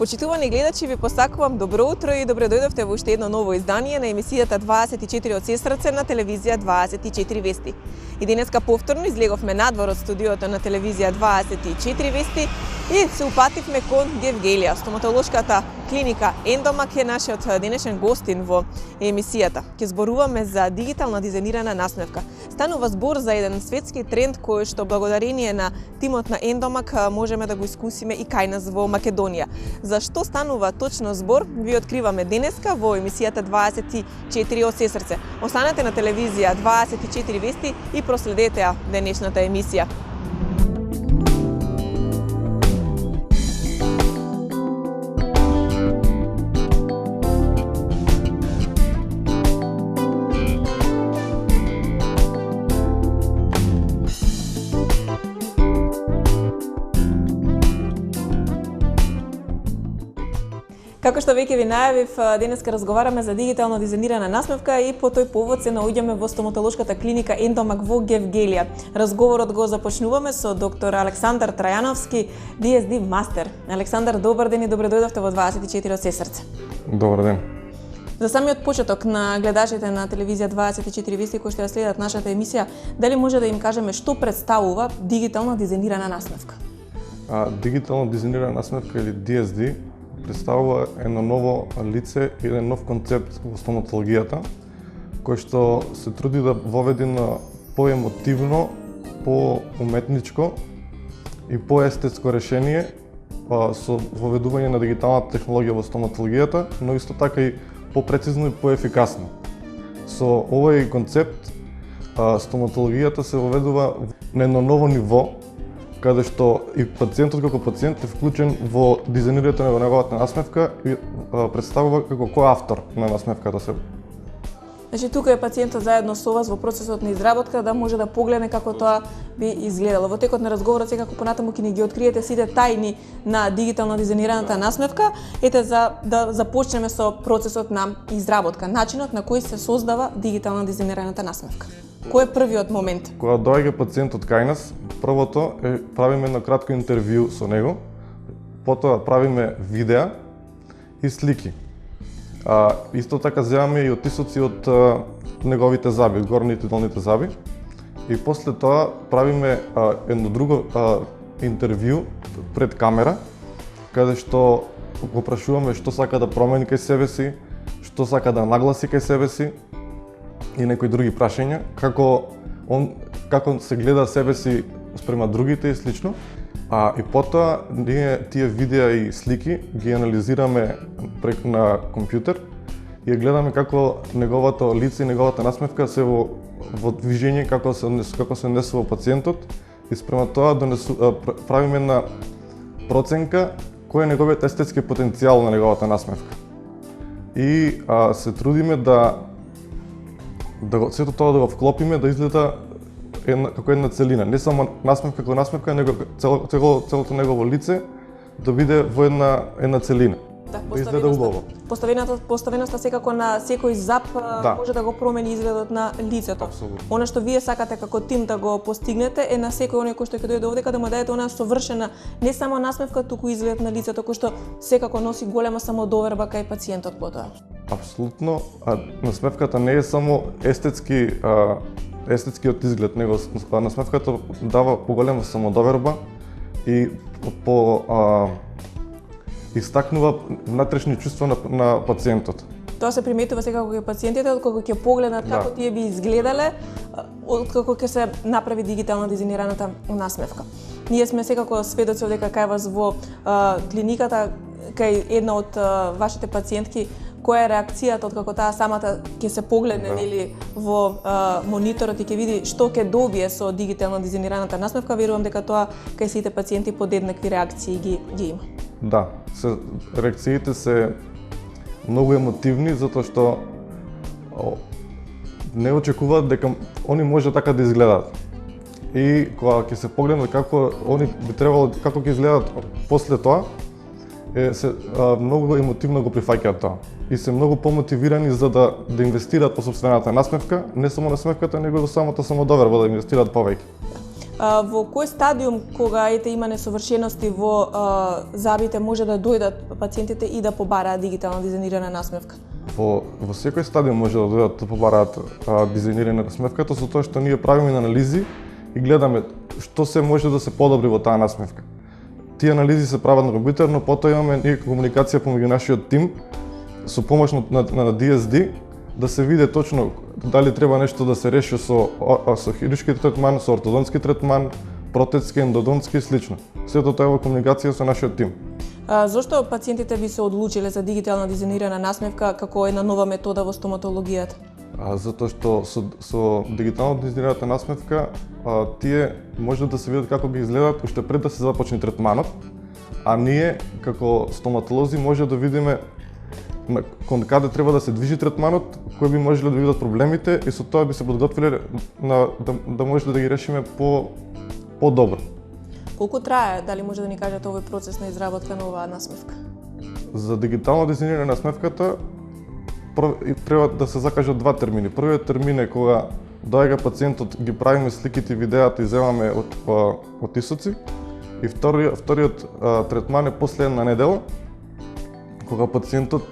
Почитувани гледачи, ви посакувам добро утро и добре дојдовте во уште едно ново издание на емисијата 24 од Сестрце на телевизија 24 Вести. И денеска повторно излеговме надвор од студиото на телевизија 24 Вести и се упативме кон Гевгелија, стоматолошката клиника Ендомак е нашиот денешен гостин во емисијата. Ќе зборуваме за дигитална дизајнирана насмевка. Станува збор за еден светски тренд кој што благодарение на тимот на Ендомак можеме да го искусиме и кај нас во Македонија. За што станува точно збор, ви откриваме денеска во емисијата 24 од Сестрце. Останете на телевизија 24 Вести и проследете ја денешната емисија. Како што веќе ви најавив, денеска разговараме за дигитално дизајнирана насмевка и по тој повод се наоѓаме во стоматолошката клиника Ендомак во Гевгелија. Разговорот го започнуваме со доктор Александар Трајановски, DSD мастер. Александар, добар ден и добре дојдовте во 24 од Сестрце. Добар ден. За самиот почеток на гледачите на телевизија 24 Вести кои што ја следат нашата емисија, дали може да им кажеме што представува дигитално дизајнирана насмевка? Дигитално дизајнирана насмевка или DSD представува едно ново лице и еден нов концепт во стоматологијата, кој што се труди да воведе на поемотивно, поуметничко и поестетско решение со воведување на дигиталната технологија во стоматологијата, но исто така и попрецизно и поефикасно. Со овој концепт стоматологијата се воведува на едно ново ниво, каде што и пациентот како пациент е вклучен во дизајнирањето на неговата насмевка и представува како кој автор на насмевката се. Значи тука е пациентот заедно со вас во процесот на изработка да може да погледне како тоа би изгледало. Во текот на разговорот секако понатаму ќе ни ги откриете сите тајни на дигитално дизајнираната насмевка. Ете за да започнеме со процесот на изработка, начинот на кој се создава дигитално дизајнираната насмевка. Кој е првиот момент? Кога доаѓа пациентот кај нас, првото е правиме едно кратко интервју со него, потоа правиме видеа и слики. Исто така земаме и отисоци од неговите заби, горните и долните заби. И после тоа правиме едно друго интервју пред камера, каде што го прашуваме што сака да промени кај себе си, што сака да нагласи кај себе си и некои други прашања, како се гледа себе си спрема другите и слично. И потоа ние тие видеа и слики ги анализираме на компјутер и ја гледаме како неговото лице и неговата насмевка се во движење, како се несува пациентот и спрема тоа правиме една проценка кој е неговиот естетски потенцијал на неговата насмевка. И се трудиме да сето тоа да го вклопиме да изгледа како една целина, не само насмевка како насмевка, него целото негово лице да биде во една целина. Да изгледа убаво. Поставеноста секако на секој зап може да го промени изгледот на лицето. Апсолутно. Она што вие сакате како тим да го постигнете е на секој оној кој што ќе дојде овдека да му дадете она совршена не само насмевка, туку изглед на лицето кој што секако носи голема самодоверба кај пациентот потоа. Апсолутно, насмевката не е само естетскиот изглед, него насмевката дава поголема самодоверба и истакнува внатрешни чувства на пациентот. Тоа се приметува секако кај пациентите, откако ќе погледнат како тие би изгледале, откако ќе се направи дигитално дизајнираната насмевка. Ние сме секако сведоци дека кај вас во клиниката, кај една од вашите пациентки, која е реакцијата откако таа самата ќе се погледне или во мониторот и ќе види што ќе добие со дигитално дизајнираната насмевка, верувам дека тоа кај сите пациенти подеднакви реакции ги има. Да, реакциите се многу емотивни затоа што не очекуваат дека они може така да изгледаат. И кога ќе се погледнат како они би требало како ќе изгледаат после тоа, многу емотивно го прифаќаат тоа и се многу помотивирани за да инвестираат по сопствената насмевка, не само насмевката, него и во самата самодоверба да инвестираат повеќе. Во кој стадиум кога има несовршености во забите може да дојдат пациентите и да побараат дигитално дизајнирана насмевка? Во секој стадиум може да дојдат да побараат дизајнирана насмевката, со тоа што ние правиме анализи и гледаме што се може да се подобри во таа насмевка. Тие анализи се прават на компјутер, но потоа имаме ние комуникација помеѓу нашиот тим со помош на DSD да се види точно дали треба нешто да се реши со хируршки третман, со ортодонтски третман, протетски, ендодонтски и слично. Сето тоа е во комуникација со нашиот тим. Зошто пациентите би се одлучиле за дигитално дизајнирана насмевка како една нова метода во стоматологијата? Затоа што со дигитално дизајнираната насмевка тие може да се видат како ги изгледаат уште пред да се започне третманот, а ние како стоматолози може да видиме кон каде треба да се движи третманот, кои би можеле да видат проблемите и со тоа би се подготвиле да може да ги решиме по-добро. Колку трае, дали може да ни кажете овој процес на изработка на оваа насмевка? За дигитално дизајнирање на насмевката треба да се закажат два термини. Првиот термин е кога доаѓа пациентот, ги правиме сликите и видеата и земаме отисоци. И вториот третман е после една недела, кога пациентот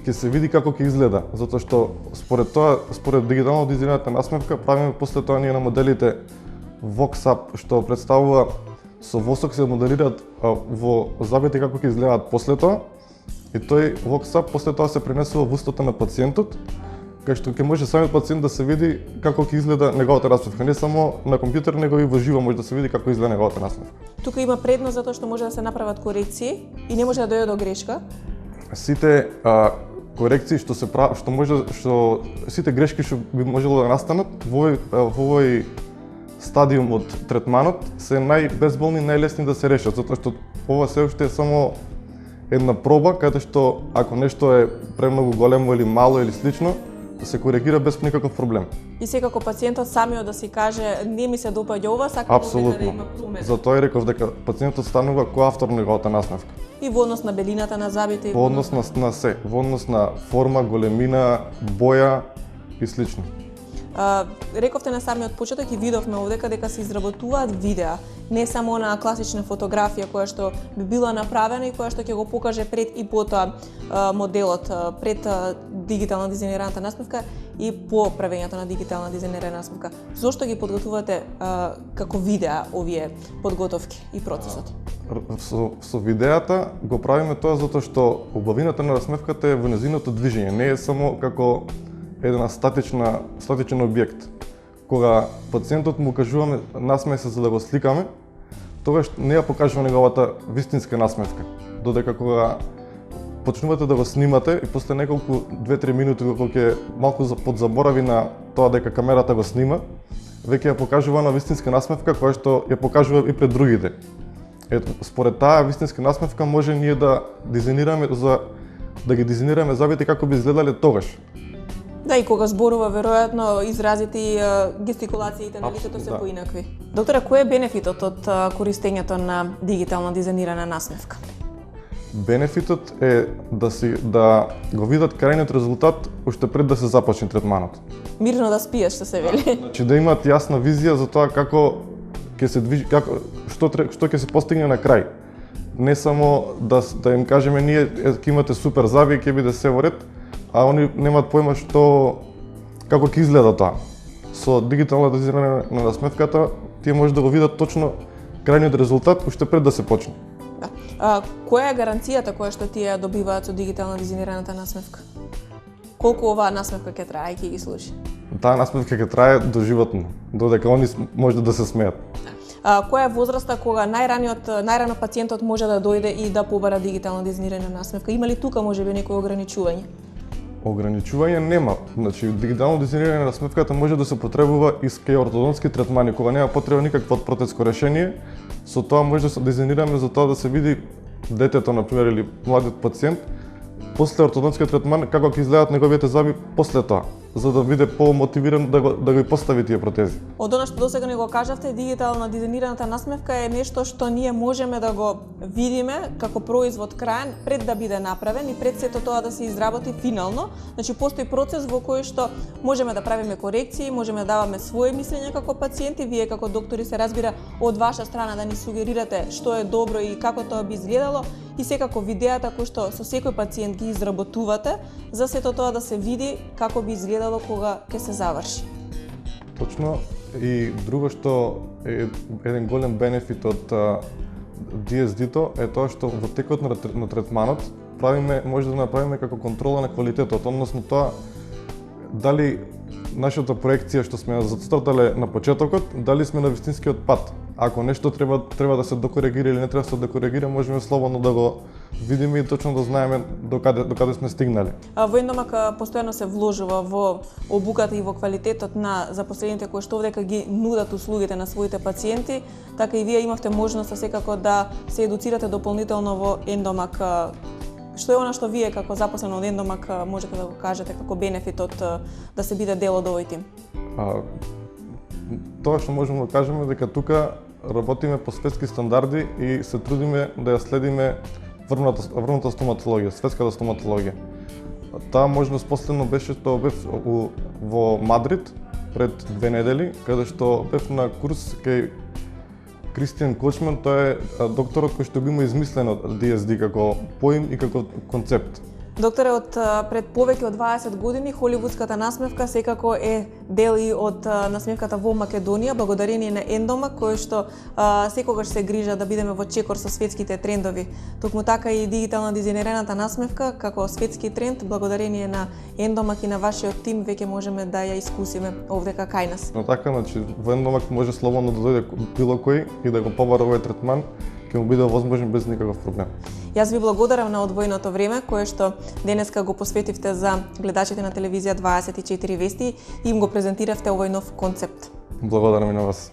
ќе се види како ќе изгледа, затоа што според дигитално дизајнираната насмевка правиме после тоа ние на моделите Voxap, што представува со восок се моделираат во забите како ќе изгледаат после тоа, и тој Voxap после тоа се пренесува во устата на пациентот, кај што ќе може самиот пациент да се види како ќе изгледа неговата насмевка, не само на компјутер, него и во живо може да се види како изгледа неговата насмевка. Тука има предност затоа што може да се направат корекции и не може да дојде до грешка. Сите корекции што сите грешки што би можело да настанат во овој стадиум од третманот се најбезболни, најлесни да се решат, затоа што ова се уште е само една проба каде што ако нешто е премногу големо или мало или слично, да се коригира без никаков проблем. И секако пациентот самиот да си каже не ми се допаѓа ова, сакам да има промена. Затоа реков дека пациентот станува коавтор на неговата насмевка. И во однос на белината на забите, во однос на се, во однос на форма, големина, боја и слично. Рековте на самиот почеток и видовме овдека дека се изработуваат видеа, не само онаа класична фотографија која што би била направена и која што ќе го покаже пред и потоа моделот пред дигитално дизајнираната насмевка и по правењето на дигитална дизајнирана насмевка. Зошто ги подготвувате како видеа овие подготовки и процесот? Со видеата го правиме тоа затоа што убавината на насмевката е во нејзиното движење, не е само како еден статичен објект. Кога пациентот му кажуваме насмеј се за да го сликаме, тогаш не ја покажува неговата вистинска насмевка. Додека кога почнувате да го снимате и после неколку 2-3 минути кога ќе малку подзаборави на тоа дека камерата го снима, веќе ја покажува на вистинска насмевка која што ја покажува и пред другите. Според таа вистинска насмевка може ние да ги дизајнираме забите како би изгледале тогаш. Да, и кога зборува, веројатно, изразите и гестикулациите на лицето се поинакви. Доктора, кој е бенефитот од користењето на дигитално дизајнирана насмевка? Бенефитот е да го видат крајниот резултат уште пред да се започне третманот. Мирно да спиеш, што се вели. Значи да имаат јасна визија за тоа како ќе се движи, што ќе се постигне на крај. Не само да им кажеме ние ќе имате супер заби и ќе биде се во ред, а они немаат појма како ќе изгледа тоа. Со дигитална дизајнирање на насмевката тие може да го видат точно крајниот резултат уште пред да се почне. Да. Која е гаранцијата која што тие добиваат со дигитална дизајнираната насмевка? Колку оваа насмевка ќе трае и ќе ги служи? Таа насмевка ќе трае доживотно, додека они може да се смеат. Која е возраста кога најрано пациентот може да дојде и да побара дигитално дизајнирана насмевка? Има ли тука можеби некој ограничување? Ограничување нема. Значи, дигитално дизајнирање на насмевката може да се потребува и кај ортодонтски третмани, кога нема потреба никакво протетско решение. Со тоа може да се дизајнираме за тоа да се види детето, например, или младиот пациент, после ортодонтскиот третман, како ќе изгледаат неговите заби после тоа. за да биде помотивиран да ги постави тие протези. Од она што досега не го кажавте, дигитална дизајнираната насмевка е нешто што ние можеме да го видиме како производ краен пред да биде направен и пред сето тоа да се изработи финално. Значи постои процес во кој што можеме да правиме корекции, можеме да даваме своje мислење како пациенти, вие како доктори се разбира од ваша страна да ни сугерирате што е добро и како тоа би изгледало и секако видеата кои што со секој пациент ги изработувате за сето тоа да се види како би изгледало кога ќе се заврши. Точно, и друго што е еден голем бенефит од DSD-то е тоа што во текот на третманот може да направиме како контрола на квалитетот, односно тоа дали нашата проекција што сме зацртале на почетокот, дали сме на вистинскиот пат. Ако нешто треба да се докоригира или не треба да се докоригира, можеме слободно да го видиме и точно да знаеме до каде сме стигнали. Во Ендомак постојано се вложува во обуката и во квалитетот на запослените кои што овдека ги нудат услугите на своите пациенти, така и вие имавте можност секако да се едуцирате дополнително во Ендомак. Што е она што вие како запослен од Ендомак можете да го кажете како бенефит од да се биде дел од овој тим? Тоа што можеме да кажеме дека тука работиме по светски стандарди и се трудиме да ја следиме врвната стоматологија, светската стоматологија. Таа можност последно беше што бев во Мадрид пред 2 недели, каде што бев на курс кај Кристијан Кочман, тоа е докторот кој што го има измислено DSD како поим и како концепт. Докторе, од пред повеќе од 20 години холивудската насмевка секако е дел и од насмевката во Македонија, благодарение на Ендомак, кој што секогаш се грижа да бидеме во чекор со светските трендови. Токму така и дигитална дизајнираната насмевка, како светски тренд, благодарение на Ендомак и на вашиот тим, веќе можеме да ја искусиме овдека кај нас. Но така, значи, во Ендомак може слободно да дојде било кој и да го побара овој третман, ќе му биде возможен без никаков проблем. Јас ви благодарам на одвоеното време кое што денеска го посветивте за гледачите на телевизија 24 вести и им го презентиравте овој нов концепт. Благодарам и на вас.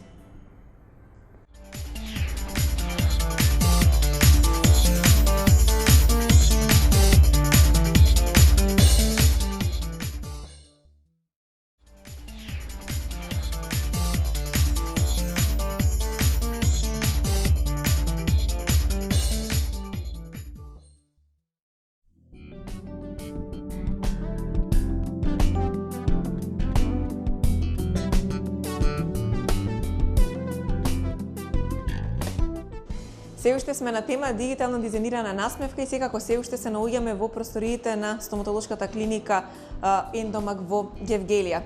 Се уште сме на тема дигитално дизајнирана насмевка и секако се уште се наоѓаме во просториите на стоматолошката клиника Ендомак во Гевгелија.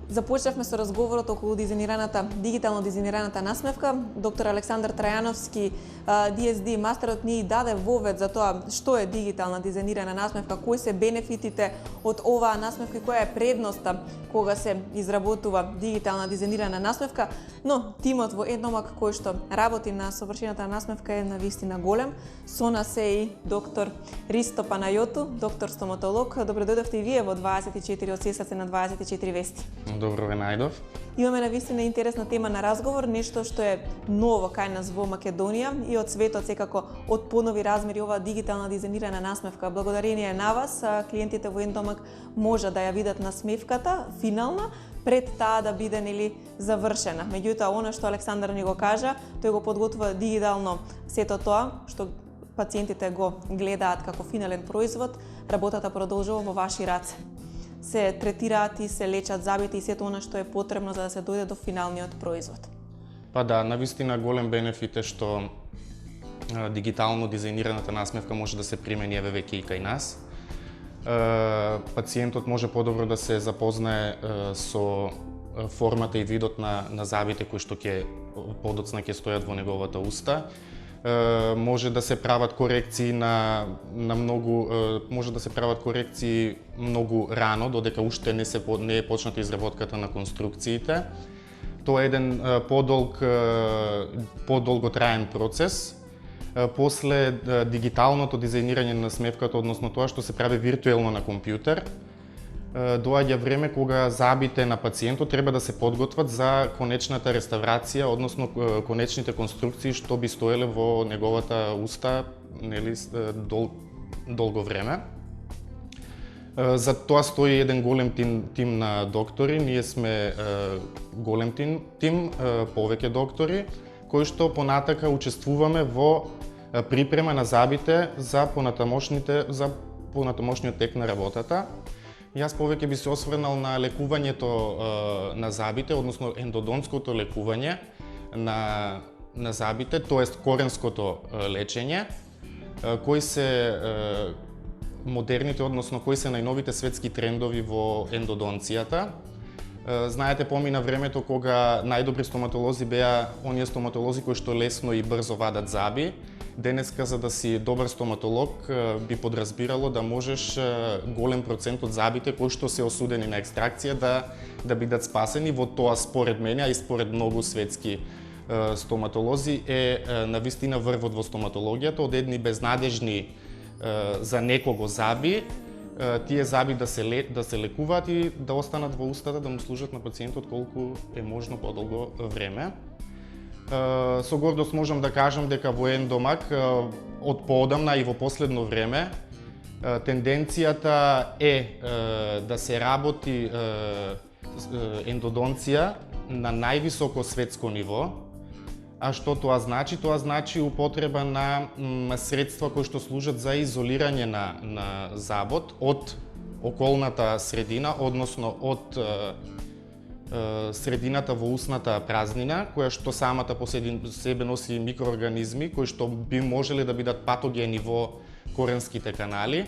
Започнавме со разговорот околу дигитално дизајнираната насмевка. Доктор Александар Трајановски, DSD мастерот, ни даде вовед за тоа што е дигитална дизајнирана насмевка, кои се бенефитите од оваа насмевка и која е предноста кога се изработува дигитална дизајнирана насмевка, но тимот во Ендомак кој што работи на совршената насмевка е навистина голем. Со нас е и доктор Ристо Панајоту, доктор стоматолог. Добро дојдовте и вие во 24 од Сестраци на 24 вести. Добро ве најдов. Имаме навистина интересна тема на разговор, нешто што е ново кај нас во Македонија и од светот секако од понови размери оваа дигитална дизајнирана насмевка. Благодарение на вас, клиентите во Ендомак може да ја видат насмевката финална пред таа да биде завршена. Меѓутоа, она што Александар ни го кажа, тој го подготвува дигитално сето тоа што пациентите го гледаат како финален производ, работата продолжува во ваши раце. Се третираат и се лечат забите и сето она што е потребно за да се дојде до финалниот производ. Па да, навистина голем бенефит е што дигитално дизајнираната насмевка може да се примени еве веќе и кај нас. Пациентот може подобро да се запознае со формата и видот на забите кои што ќе подоцна ќе стојат во неговата уста. Може да се прават корекции може да се прават корекции многу рано, додека уште не е почната изработката на конструкциите. Тоа е еден подолготраен процес. После дигиталното дизајнирање на насмевката, односно тоа што се прави виртуелно на компјутер, доаѓа време кога забите на пациентот треба да се подготват за конечната реставрација, односно конечните конструкции што би стоеле во неговата уста долго време. За тоа стои еден голем тим на доктори. Ние сме голем тим, повеќе доктори, кои што понатака учествуваме во припрема на забите за понатамошниот тек на работата. Јас повеќе би се осврнал на лекувањето на забите, односно ендодонското лекување на забите, тоест коренското лечење, кои се модерните, односно кои се најновите светски трендови во ендодонцијата. Знаете, помина времето кога најдобри стоматолози беа оние стоматолози кои што лесно и брзо вадат заби. Денеска, за да си добар стоматолог, би подразбирало да можеш голем процент од забите кои што се осудени на екстракција да бидат спасени. Во тоа, според мене, а и според многу светски стоматолози, е навистина врвот во стоматологијата, од едни безнадежни за некого заби, тие заби да се лекуваат и да останат во устата, да му служат на пациентот колку е можно подолго време. Со гордост можам да кажам дека во ендомак од поодамна и во последно време тенденцијата е да се работи ендодонција на највисоко светско ниво. А што тоа значи? Тоа значи употреба на средства кои што служат за изолирање на забот од околната средина, односно од средината во устната празнина, која што самата по себе носи микроорганизми кои што би можеле да бидат патогени во коренските канали.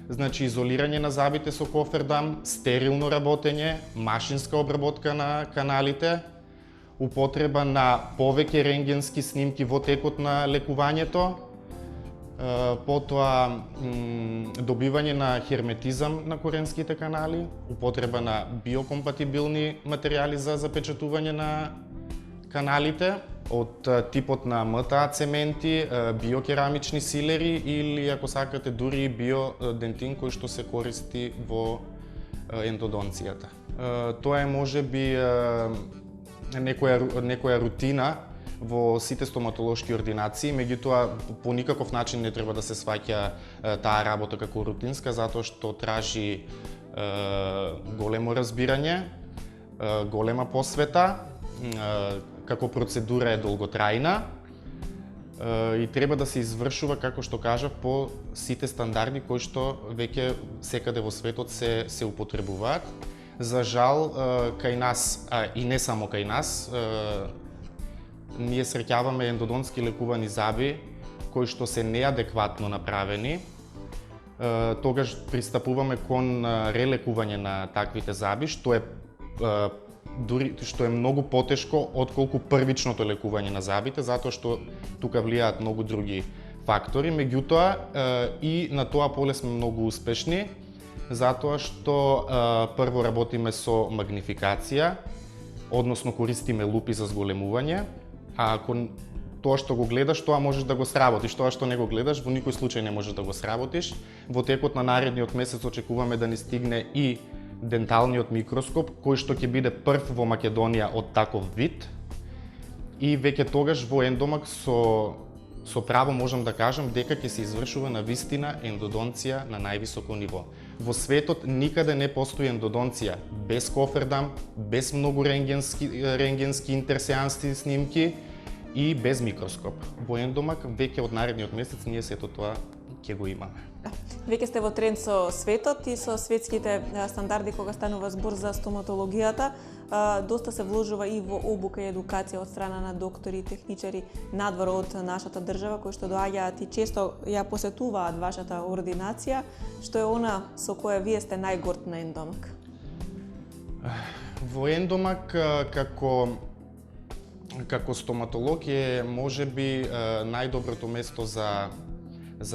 Значи, изолирање на забите со кофердам, стерилно работење, машинска обработка на каналите, употреба на повеќе рентгенски снимки во текот на лекувањето, потоа добивање на херметизам на коренските канали, употреба на биокомпатибилни материјали за запечатување на каналите, од типот на МТА цементи, биокерамични силери или, ако сакате, дури и биодентин кој што се користи во ендодонцијата. Тоа е можеби некоја рутина во сите стоматолошки ординации, меѓутоа по никаков начин не треба да се сваќа таа работа како рутинска, затоа што тражи големо разбирање, голема посвета, како процедура е долготрајна и треба да се извршува, како што кажав, по сите стандарди кои што веќе секаде во светот се употребуваат. За жал, кај нас, и не само кај нас, ние среќаваме ендодонски лекувани заби кои што се неадекватно направени. Тогаш пристапуваме кон релекување на таквите заби, што е многу потешко отколку првичното лекување на забите, затоа што тука влијаат многу други фактори. Меѓутоа, и на тоа поле сме многу успешни, затоа што прво работиме со магнификација, односно користиме лупи за зголемување, а ако тоа што го гледаш, тоа можеш да го сработиш, тоа што не го гледаш, во никој случај не можеш да го сработиш. Во текот на наредниот месец очекуваме да ни стигне и денталниот микроскоп, кој што ќе биде прв во Македонија од таков вид. И веќе тогаш во ендомак со право можам да кажам дека ќе се извршува на вистина ендодонција на највисоко ниво. Во светот никаде не постои ендодонција без кофердам, без многу рентгенски интерсеансни снимки и без микроскоп. Во ендомак веќе од наредниот месец ние сето тоа ќе го имаме. Веќе сте во тренд со светот и со светските стандарди кога станува збор за стоматологијата. Доста се вложува и во обука и едукација од страна на доктори и техничари надвор од нашата држава, кои што доаѓаат и често ја посетуваат вашата ординација. Што е она со кое вие сте најгорд на ендомак? Во ендомак како стоматолог е можеби најдоброто место за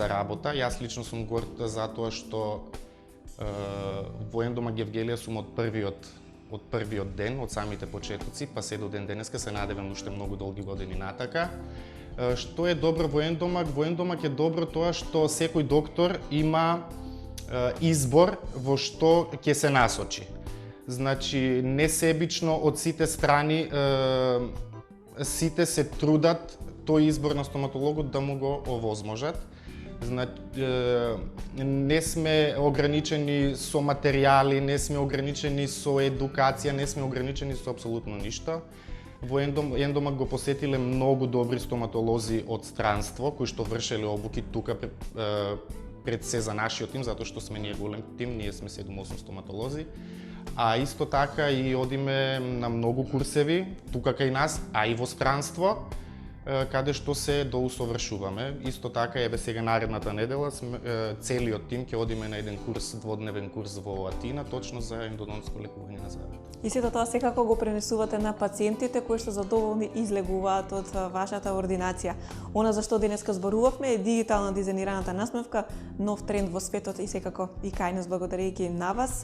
работа. Јас лично сум горд затоа што во ендомак Евгелија сум од првиот ден, од самите почетоци, па се до ден денеска, се надевам уште многу долги години натака. Што е добро во ендомак? Во ендомак е добро тоа што секој доктор има избор во што ќе се насочи. Значи, несебично од сите страни, сите се трудат тој избор на стоматологот да му го овозможат. Не сме ограничени со материјали, не сме ограничени со едукација, не сме ограничени со апсолутно ништо. Во Ендомак го посетиле многу добри стоматолози од странство, кои што вршеле обуки тука пред се за нашиот тим, затоа што сме ние голем тим, ние сме 7-8 стоматолози. А исто така и одиме на многу курсеви, тука кај нас, а и во странство, каде што се доусовршуваме. Исто така, еве сега наредната недела, целиот тим ќе одиме на еден курс, дводневен курс во Атина, точно за ендодонтско лекување на забите. И сето тоа секако го пренесувате на пациентите кои што задоволни излегуваат од вашата ординација. Она за што денеска зборувавме е дигитално дизајнираната насмевка, нов тренд во светот и секако и кај нас благодарејќи на вас.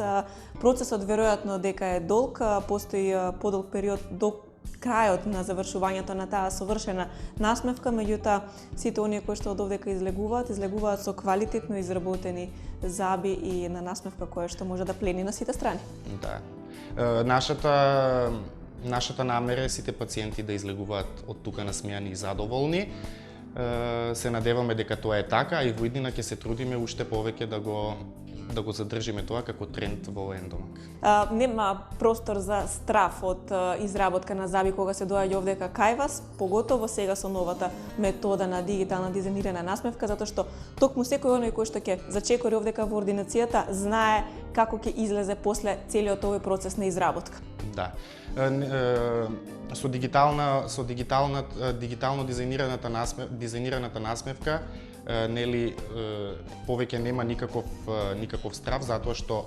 Процесот веројатно дека е долг, постои подолг период до крајот на завршувањето на таа совршена насмевка, меѓутоа сите оние кои што од овдека излегуваат со квалитетно изработени заби и на насмевка која што може да плени на сите страни. Да. Нашата намера е сите пациенти да излегуваат од тука насмејани и задоволни. Се надеваме дека тоа е така, а и во иднина ќе се трудиме уште повеќе да го задржиме тоа како тренд во Ендомак. Нема простор за страф од изработка на заби кога се доаѓа овдека кај вас, поготово сега со новата метода на дигитална дизајнирана насмевка, затоа што токму секој оној кој што ќе зачекори овдека во ординацијата знае како ќе излезе после целиот овој процес на изработка. Да. Со дигитално дизајнираната насмевка нели повеќе нема никаков страф, затоа што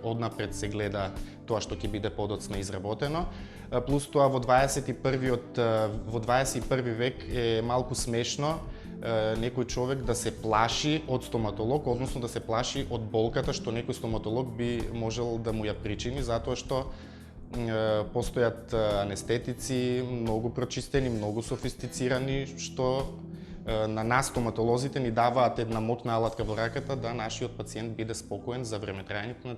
однапред се гледа тоа што ќе биде подоцна изработено. Плюс тоа во 21 век е малку смешно некој човек да се плаши од стоматолог, односно да се плаши од болката што некој стоматолог би можел да му ја причини, затоа што постојат анестетици, многу прочистени, многу софистицирани, што на нас стоматолозите ни даваат една моќна алатка во раката да нашиот пациент биде спокоен за време траењето на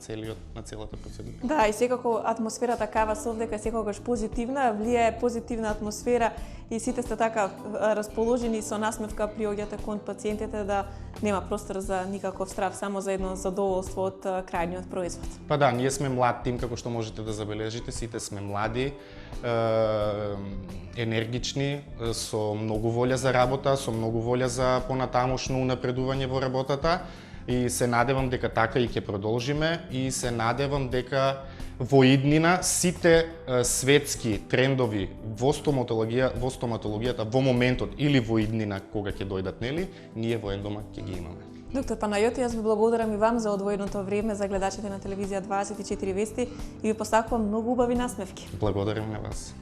целата процедура. Да, и секако атмосферата кај вас овдека е секогаш позитивна, влијае позитивна атмосфера и сите сте така расположени со насмевка приоѓате кон пациентите да нема простор за никаков страф, само за едно задоволство од крајниот производ. Па да, ние сме млад тим, како што можете да забележите, сите сме млади, енергични, со многу волја за работа, со многу волја за понатамошно унапредување во работата и се надевам дека така и ќе продолжиме и се надевам дека во иднина сите светски трендови во стоматологијата во моментот или во иднина кога ќе дојдат, нели, ние во Ендомак ќе ги имаме. Доктор Панајоти, јас ви благодарам и вам за одвоеното време за гледачите на телевизија 24 вести и ви посакувам многу убави насмевки. Благодарам на вас.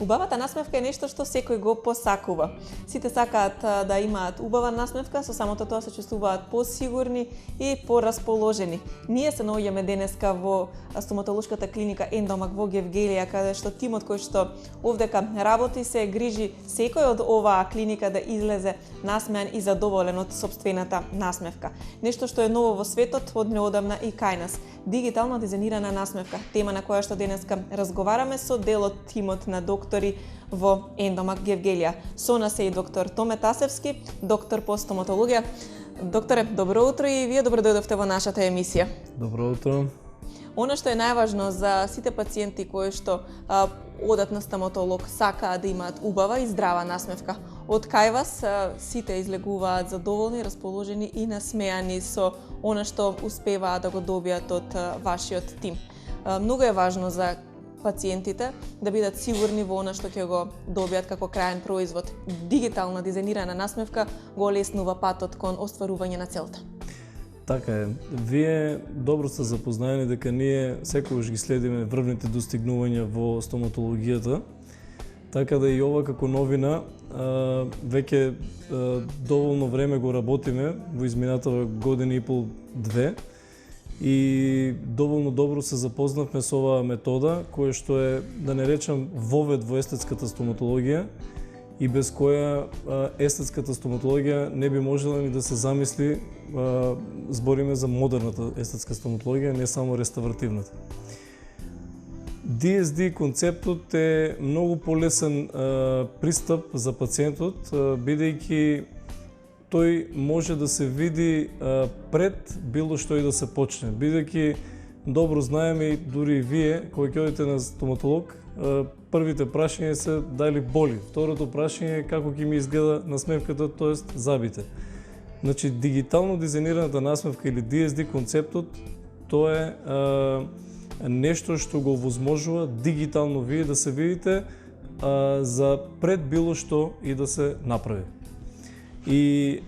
Убавата насмевка е нешто што секој го посакува. Сите сакаат да имаат убава насмевка, со самото тоа се чувствуваат посигурни и порасположени. Ние се наоѓаме денеска во стоматолошката клиника Ендомак во Гевгелија, каде што тимот кој што овдека работи се грижи секој од оваа клиника да излезе насмеан и задоволен од сопствената насмевка. Нешто што е ново во светот од неодамна и кај нас. Дигитално дизајнирана насмевка, тема на која што денеска разговараме со дел од тимот на доктори во Ендомак Гевгелија. Со нас е и доктор Томе Тасевски, доктор по стоматологија. Докторе, добро утро и вие добро дојдовте во нашата емисија. Добро утро. Она што е најважно за сите пациенти кои што одат на стоматолог, сакаат да имаат убава и здрава насмевка. Од кај вас сите излегуваат задоволни, расположени и насмеани со она што успеваат да го добијат од вашиот тим. Многу е важно за пациентите да бидат сигурни во она што ќе го добијат како крајен производ. Дигитална дизајнирана насмевка го леснува патот кон остварување на целта. Така е. Вие добро сте запознаени дека ние секогаш ги следиме врвните достигнувања во стоматологијата, така да и ова како новина веќе доволно време го работиме во изминатава година и пол, две, и доволно добро се запознавме со оваа метода, која што е, да не речам, вовед во естетската стоматологија, и без која естетската стоматологија не би можела ни да се замисли, збориме за модерната естетска стоматологија, не само реставративната. DSD концептот е многу полесен пристап за пациентот, бидејќи тој може да се види пред било што и да се почне. Бидејќи добро знаеме и дури и вие, кога ќе одите на стоматолог, првите прашања се дали боли. Второто прашање е како ќе ми изгледа насмевката, тоест забите. Значи, дигитално дизајнираната насмевка или DSD концептот, тоа е нешто што го овозможува дигитално вие да се видите за пред било што и да се направи. И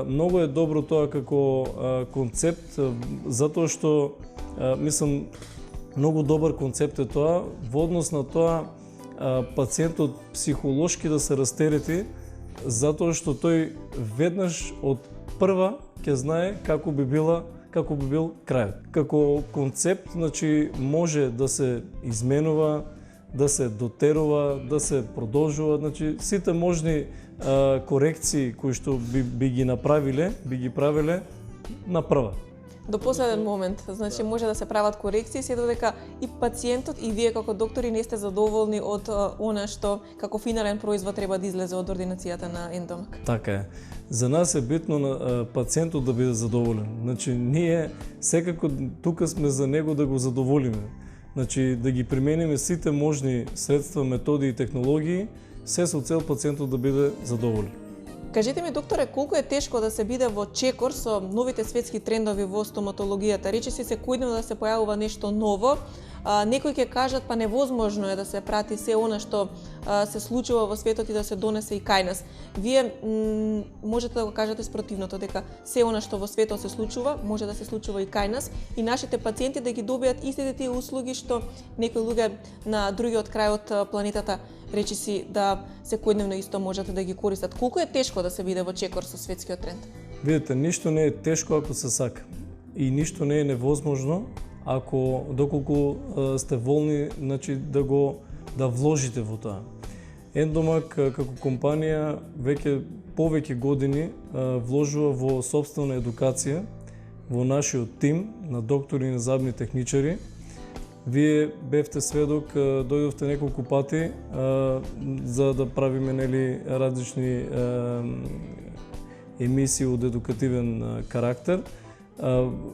многу е добро тоа како концепт, затоа што мислам многу добар концепт е тоа, во однос на тоа пациентот психолошки да се растерети, затоа што тој веднаш од прва ќе знае како би бил крајот. Како концепт, значи, може да се изменува, да се дотерува, да се продолжува, значи сите можни корекции кои што би ги правиле на прва. До последен момент, значи може да се прават корекции, се додека и пациентот и вие како доктори не сте задоволни од она што како финален производ треба да излезе од ординацијата на Ендомак. Така е. За нас е битно на пациентот да биде задоволен. Значи ние секако тука сме за него да го задоволиме. Значи да ги примениме сите можни средства, методи и технологии, се со цел пациентот да биде задоволен. Кажете ми, докторе, колку е тешко да се биде во чекор со новите светски трендови во стоматологијата? Речиси секојдневно да се појавува нешто ново. Некои ќе кажат, па невозможно е да се прати се она што се случува во светот и да се донесе и кај нас. Вие можете да го кажете спротивното, дека се она што во светот се случува, може да се случува и кај нас и нашите пациенти да ги добијат истите тие услуги што некои луѓе на другиот крај од планетата речиси да секојдневно исто можат да ги користат. Колку е тешко да се биде во чекор со светскиот тренд? Видете, ништо не е тешко ако се сака. И ништо не е невозможно ако доколку сте волни, значи да вложите во тоа. Ендомак како компанија веќе повеќе години вложува во сопствена едукација во нашиот тим на доктори и на забни техничари. Вие бевте сведок, дојдовте неколку пати за да правиме различни емисии од едукативен карактер.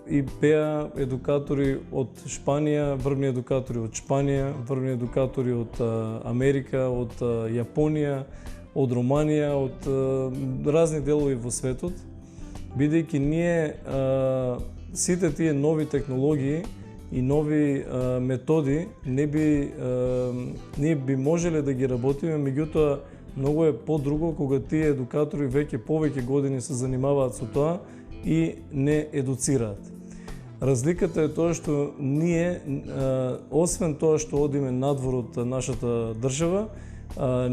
И беа едукатори од Шпанија, врвни едукатори од Шпанија, врвни едукатори од Америка, од Јапонија, од Романија, од разни делови во светот, бидејќи ние сите тие нови технологии и нови методи ние би можеле да ги работиме, меѓутоа многу е подруго кога тие едукатори веќе повеќе години се занимаваат со тоа и не едуцираат. Разликата е тоа што ние, освен тоа што одиме надвор од нашата држава,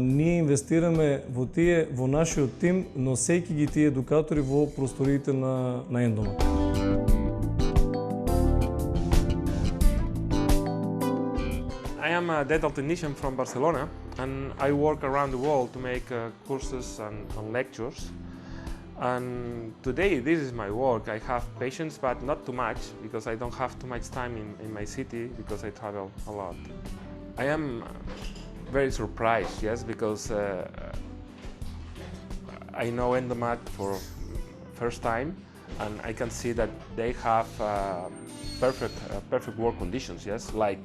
ние инвестираме во нашиот тим, носејќи ги тие едукатори во просториите на Ендомак. I am a dental technician from Barcelona, and I work around the world to make courses and lectures. And today this is my work. I have patients, but not too much, because I don't have too much time in my city, because I travel a lot. I am very surprised, yes, because I know Endomac for first time, and I can see that they have perfect work conditions, yes, like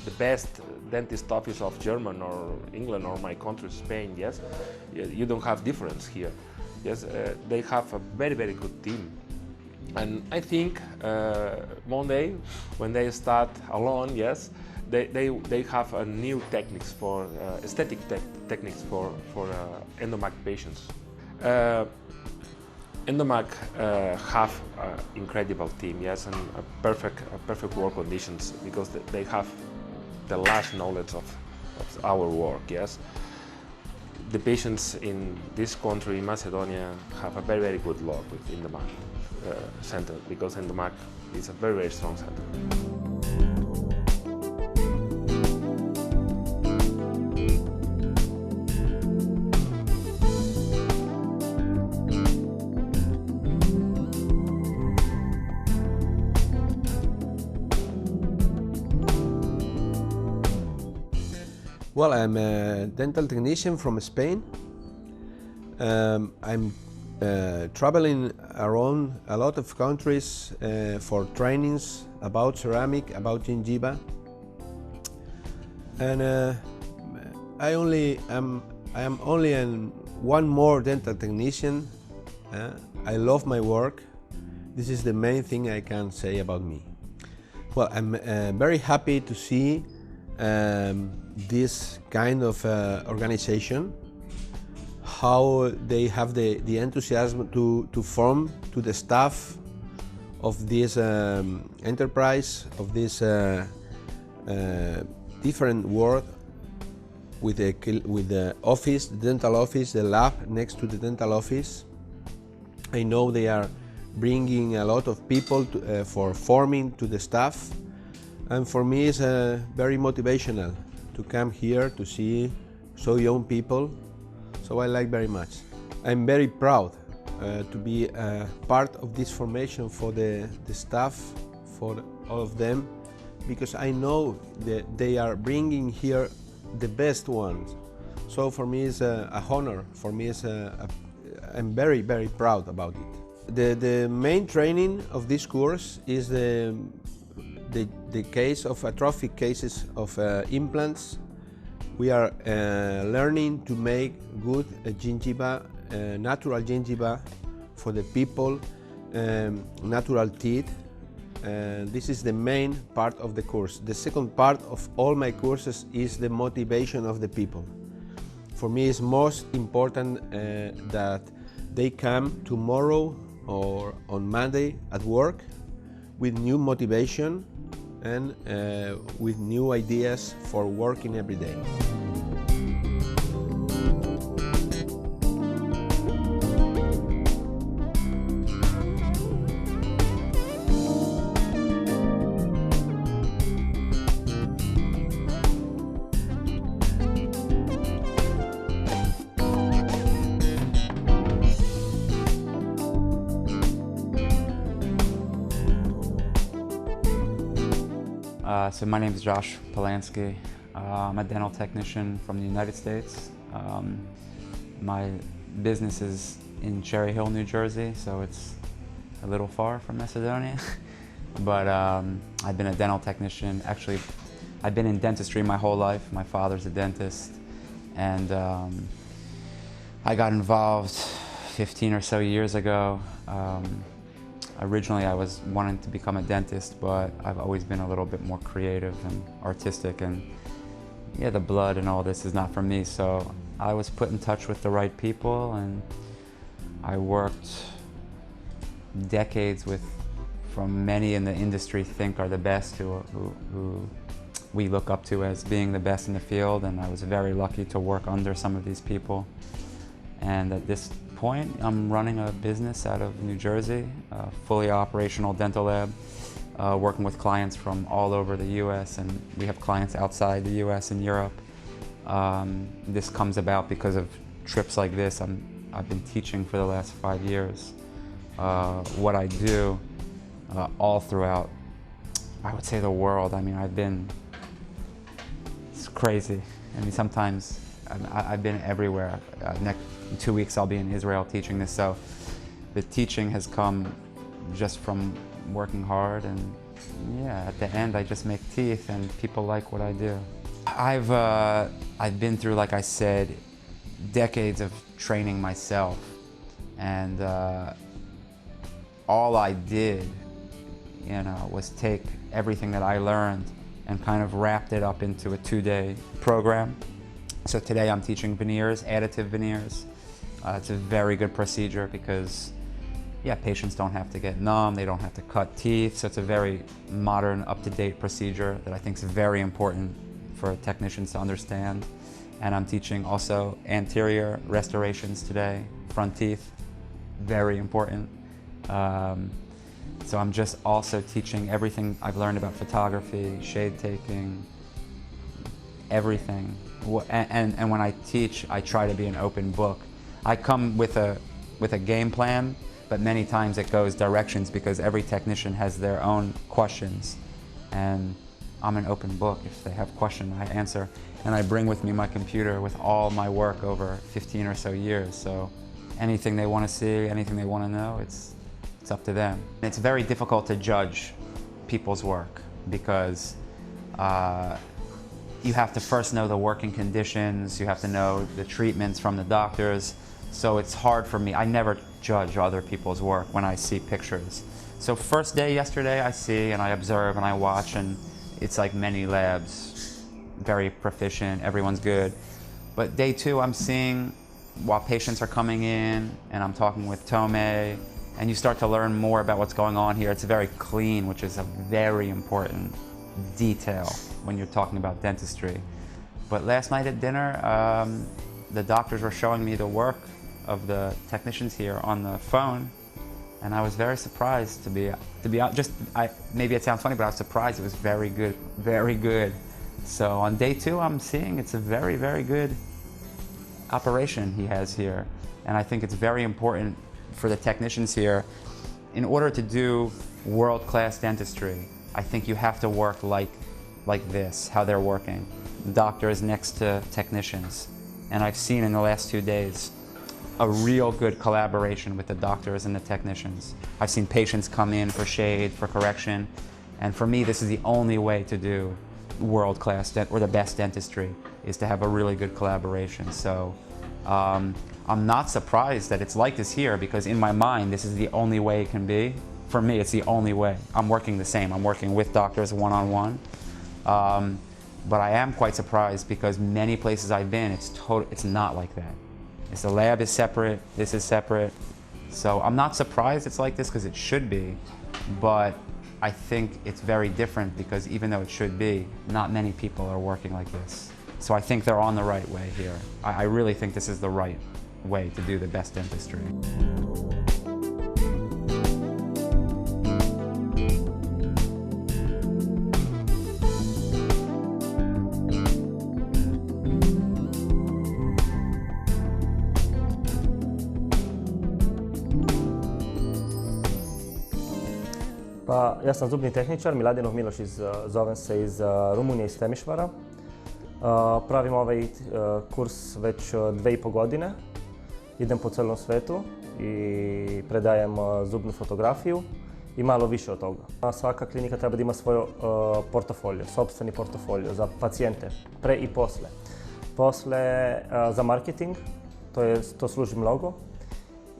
the best dentist office of Germany or England or my country, Spain, yes. You don't have difference here. Yes, they have a very good team, and I think Monday, when they start alone, yes, they have a new techniques for aesthetic techniques for Endomac patients. Endomac have an incredible team, yes, and a perfect work conditions, because they have the last knowledge of our work, yes. the patients in this country, in Macedonia, have a very, very good luck with Endomac center, because Endomac is a very, very strong center. Well, I'm a dental technician from Spain. I'm traveling around a lot of countries for trainings about ceramic, about gingiva. And I am only one more dental technician. I love my work. This is the main thing I can say about me. Well, I'm very happy to see this kind of organization, how they have the enthusiasm to form to the staff of this enterprise, of this different world, with the office, the dental office, the lab next to the dental office. I know they are bringing a lot of people for forming to the staff, and for me it's very motivational to come here to see so young people, so I like very much. I'm very proud to be part of this formation for the staff, for all of them, because I know that they are bringing here the best ones. So for me it's a honor, for me it's I'm very, very proud about it. The main training of this course is the case of atrophic cases of implants. We are learning to make good gingiva, natural gingiva for the people, natural teeth. This is the main part of the course. The second part of all my courses is the motivation of the people. For me it's most important that they come tomorrow or on Monday at work with new motivation and with new ideas for working every day. So my name is Josh Polanski. I'm a dental technician from the United States. My business is in Cherry Hill, New Jersey, so it's a little far from Macedonia. But I've been a dental technician. Actually, I've been in dentistry my whole life. My father's a dentist, and I got involved 15 or so years ago. Originally I was wanting to become a dentist, but I've always been a little bit more creative and artistic, and yeah, the blood and all this is not for me. So I was put in touch with the right people, and I worked decades with, from many in the industry think are the best, who we look up to as being the best in the field, and I was very lucky to work under some of these people. And at this point, I'm running a business out of New Jersey, a fully operational dental lab, working with clients from all over the US, and we have clients outside the US and Europe. This comes about because of trips like this. I've been teaching for the last 5 years. What I do all throughout, I would say, the world. I mean, it's crazy. I mean, sometimes I've been everywhere. In 2 weeks I'll be in Israel teaching this, so the teaching has come just from working hard, and yeah, at the end I just make teeth and people like what I do. I've been through, like I said, decades of training myself, and all I did, was take everything that I learned and kind of wrapped it up into a 2-day program. So today I'm teaching veneers, additive veneers. It's a very good procedure because, yeah, patients don't have to get numb, they don't have to cut teeth, so it's a very modern, up-to-date procedure that I think is very important for technicians to understand. And I'm teaching also anterior restorations today, front teeth, very important. So I'm just also teaching everything I've learned about photography, shade taking, everything. And when I teach, I try to be an open book. I come with a game plan, but many times it goes directions because every technician has their own questions. And I'm an open book. If they have questions, I answer. And I bring with me my computer with all my work over 15 or so years. So anything they want to see, anything they want to know, it's up to them. It's very difficult to judge people's work because you have to first know the working conditions, you have to know the treatments from the doctors. So it's hard for me. I never judge other people's work when I see pictures. So first day yesterday I see and I observe and I watch, and it's like many labs, very proficient, everyone's good. But day two I'm seeing while patients are coming in and I'm talking with Tome, and you start to learn more about what's going on here. It's very clean, which is a very important detail when you're talking about dentistry. But last night at dinner, the doctors were showing me the work of the technicians here on the phone, and I was very surprised to be maybe it sounds funny, but I was surprised. It was very good, very good. So on day two, I'm seeing it's a very, very good operation he has here, and I think it's very important for the technicians here. In order to do world-class dentistry, I think you have to work like this, how they're working. Doctors next to technicians. And I've seen in the last 2 days a real good collaboration with the doctors and the technicians. I've seen patients come in for shade, for correction, and for me this is the only way to do world-class or the best dentistry, is to have a really good collaboration. So I'm not surprised that it's like this here, because in my mind this is the only way it can be. For me, it's the only way. I'm working the same. I'm working with doctors one-on-one. But I am quite surprised because many places I've been, it's not like that. The lab is separate, this is separate. So I'm not surprised it's like this because it should be, but I think it's very different because even though it should be, not many people are working like this. So I think they're on the right way here. I really think this is the right way to do the best dentistry. Pa, ja sam zubni tehničar, Miladinov Miloš, zovem se iz Rumunije, iz Temišvara. Pravim ovaj kurs već 2,5 godine. Idem po celom svetu i predajem zubnu fotografiju i malo više od toga. Svaka klinika treba da ima svoj portofolio, sopstveni portofolio za pacijente, pre i posle. Posle za marketing, to služi mnogo,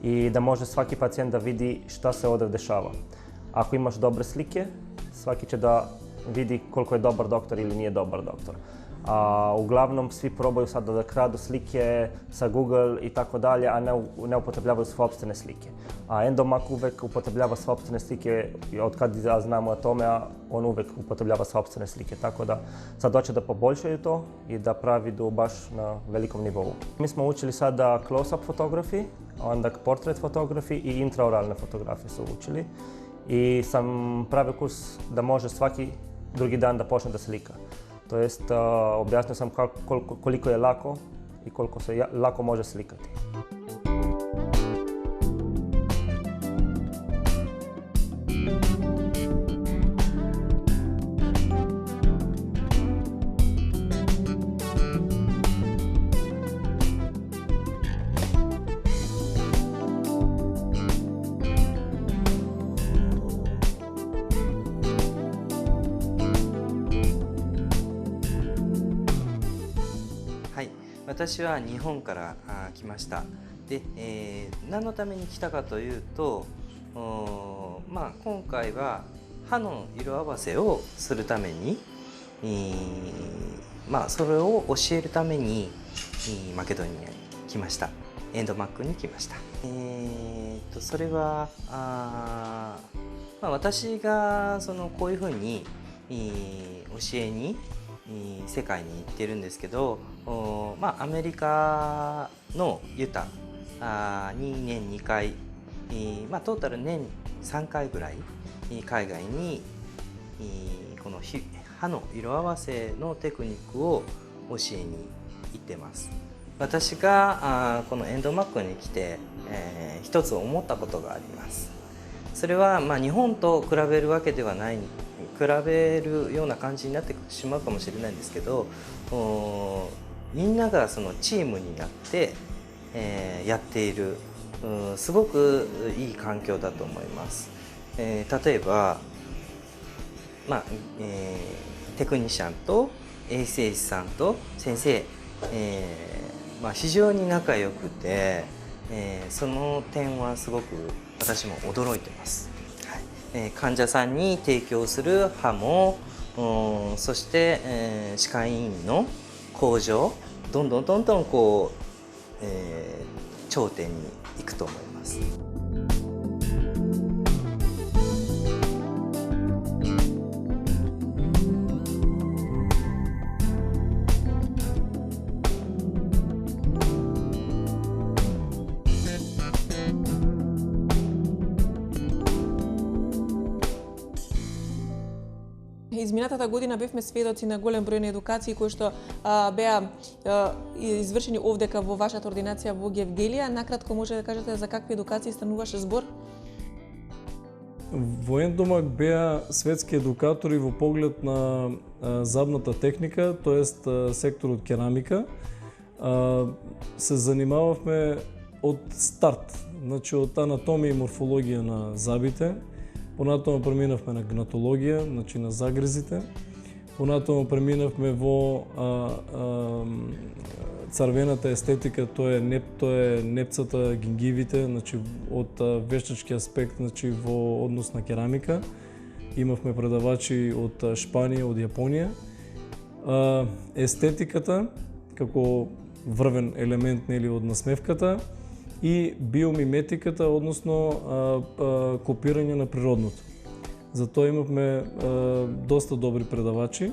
i da može svaki pacijent da vidi šta se ovdje dešava. Ako imaš dobre slike, svaki će da vidi koliko je dobar doktor ili nije dobar doktor. Uglavnom svi probaju sad da kradu slike sa Google i tako dalje, a ne upotrebljavaju sopstvene slike. A Endomak uvek upotrebljava sopstvene slike, od kad ja znamo o tome, on uvek upotrebljava sopstvene slike. Tako da sad hoće da poboljšaju to i da pravidu baš na velikom nivou. Mi smo učili sada close-up fotografiji, onda portrait fotografiji i intraoralne fotografije su učili. I sam pravio kurs da može svaki drugi dan da počne da slika. To jest, objasnio sam koliko je lako i koliko se lako može slikati.はい、私は日本から来ました。で、何のために来たかというと、今回は歯の色合わせをするために、それを教えるためにマケドニアに来ました。エンドマックに来ました。それは私がこういうふうに教えに世界に行ってるんですけど、アメリカのユタに年2回、トータル年3回ぐらい海外にこの歯の色合わせのテクニックを教えに行ってます。私がこのエンドマックに来て、一つ思ったことがあります。それは日本と比べるわけではない、比べるような感じになってしまうかもしれないんですけど、みんながそのチームになって、やっている、すごくいい環境だと思います。例えば、テクニシャンと衛生士さんと先生、非常に仲良くて、その点はすごく私も驚いてます。患者さんに提供する歯も、そして、歯科医院の向上、どんどんこう、頂点に行くと思います。Изминатата година бевме сведоци на голем број на едукации кои што беа извршени овдека во вашата ординација во Гевгелија. Накратко може да кажете за какви едукации стануваше збор? Во Ендомак беа светски едукатори во поглед на забната техника, тоест секторот керамика. Се занимававме од старт, значи од анатомија и морфологија на забите. Понатоа преминавме на гнатологија, значи на загрезите. Понатоа преминавме во црвената естетика, тоа е непцата, гингивите, значи од вештачки аспект, значи во однос на керамика. Имавме предавачи од Шпанија, од Јапонија. Естетиката како врвен елемент нели од насмевката и биомиметиката, односно копирање на природното. Затоа имавме доста добри предавачи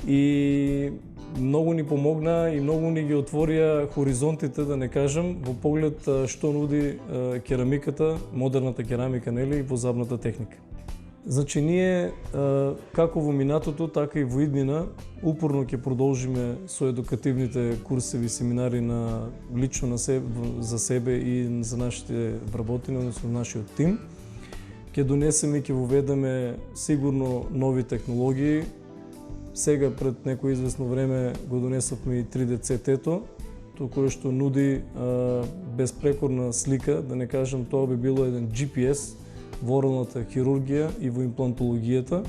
и многу ни помогна и многу ни ги отворија хоризонтите, да не кажам, во поглед што нуди керамиката, модерната керамика, нели, во забната техника. Значи ние како во минатото, така и во иднина упорно ќе продолжиме со едукативните курсеви семинари на лично на себе, за себе и за нашите вработени, односно нашиот тим. Ќе донесеме и ќе воведеме сигурно нови технологии. Сега пред некој известно време го донесовме и 3D CT-то, кое што нуди безпрекорна слика, да не кажам, тоа би било еден GPS во оралната хирургија и во имплантологијата.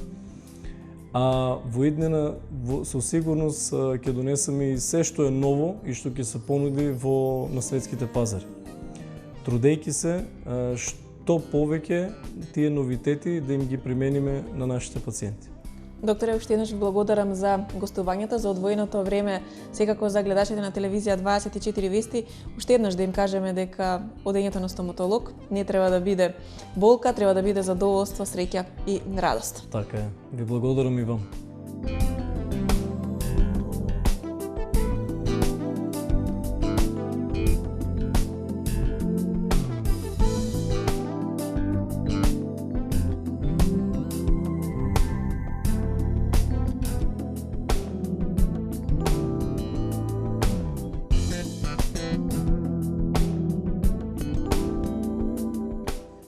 А во иднина со сигурност ќе донесеме и се што е ново и што ќе се понуди на светските пазари. Трудејќи се што повеќе тие новитети да им ги примениме на нашите пациенти. Докторе, уште еднаш благодарам за гостувањето, за одвоеното време, секако за гледачите на телевизија 24 вести. Уште еднаш да им кажеме дека одењето на стоматолог не треба да биде болка, треба да биде задоволство, среќа и радост. Така е. Ви благодарам и вам.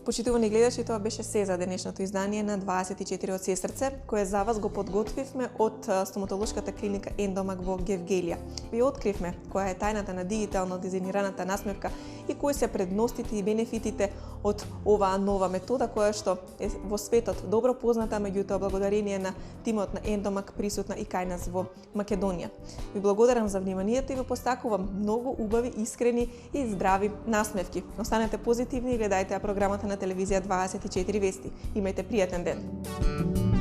Почитувани гледачи, тоа беше се за денешното издание на 24 од Сестрце, кое за вас го подготвивме од стоматолошката клиника Ендомак во Гевгелија. Ви откривме која е тајната на дигитално дизајнираната насмевка и кои се предностите и бенефитите од оваа нова метода која што е во светот добро позната, меѓутоа благодарение на тимот на Ендомак присутна и кај нас во Македонија. Ви благодарам за вниманието и ви постакувам многу убави, искрени и здрави насмевки. Останете позитивни и гледајте програмата на телевизија 24 вести. Имајте пријатен ден.